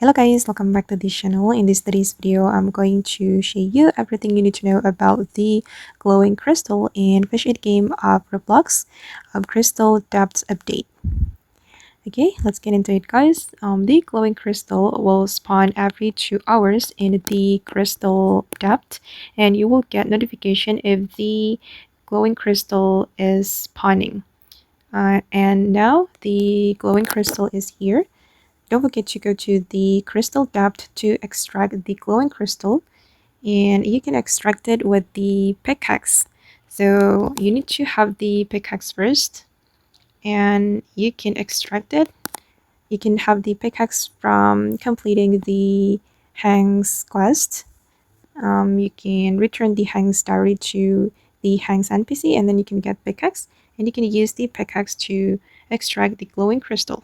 Hello guys, welcome back to this channel. In today's video, I'm going to show you everything you need to know about the glowing crystal in Fish It game of Roblox crystal depth update. Okay, let's get into it guys. The glowing crystal will spawn every 2 hours in the crystal depth, and you will get notification if the glowing crystal is spawning. And now the glowing crystal is here. Don't forget to go to the crystal depth to extract the glowing crystal, and you can extract it with the pickaxe. So you need to have the pickaxe first, and you can extract it. You can have the pickaxe from completing the Hangs quest. You can return the Hangs diary to the Hangs NPC, and then you can get pickaxe, and you can use the pickaxe to extract the glowing crystal.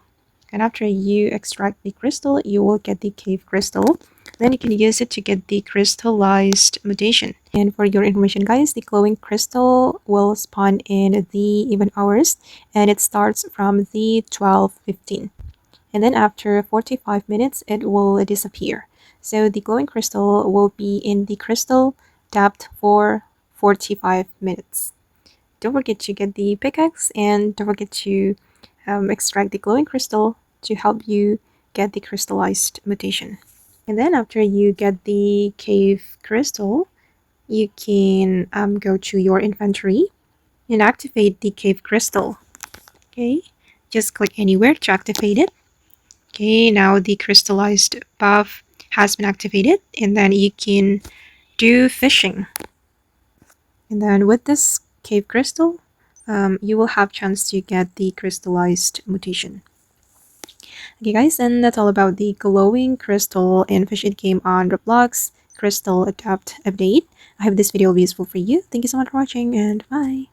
And after you extract the crystal, you will get the cave crystal. Then you can use it to get the crystallized mutation. And for your information guys, the glowing crystal will spawn in the even hours, and it starts from the 12:15. And then after 45 minutes, it will disappear. So the glowing crystal will be in the crystal depth for 45 minutes. Don't forget to get the pickaxe, and don't forget to extract the glowing crystal to help you get the crystallized mutation. And then after you get the cave crystal, you can go to your inventory and activate the cave crystal. Okay, just click anywhere to activate it. Okay, now the crystallized buff has been activated, and then you can do fishing. And then with this cave crystal, you will have chance to get the crystallized mutation. Okay guys, and that's all about the glowing crystal in Fish It game on Roblox crystal adapt update. I hope this video will be useful for you. Thank you so much for watching, and bye.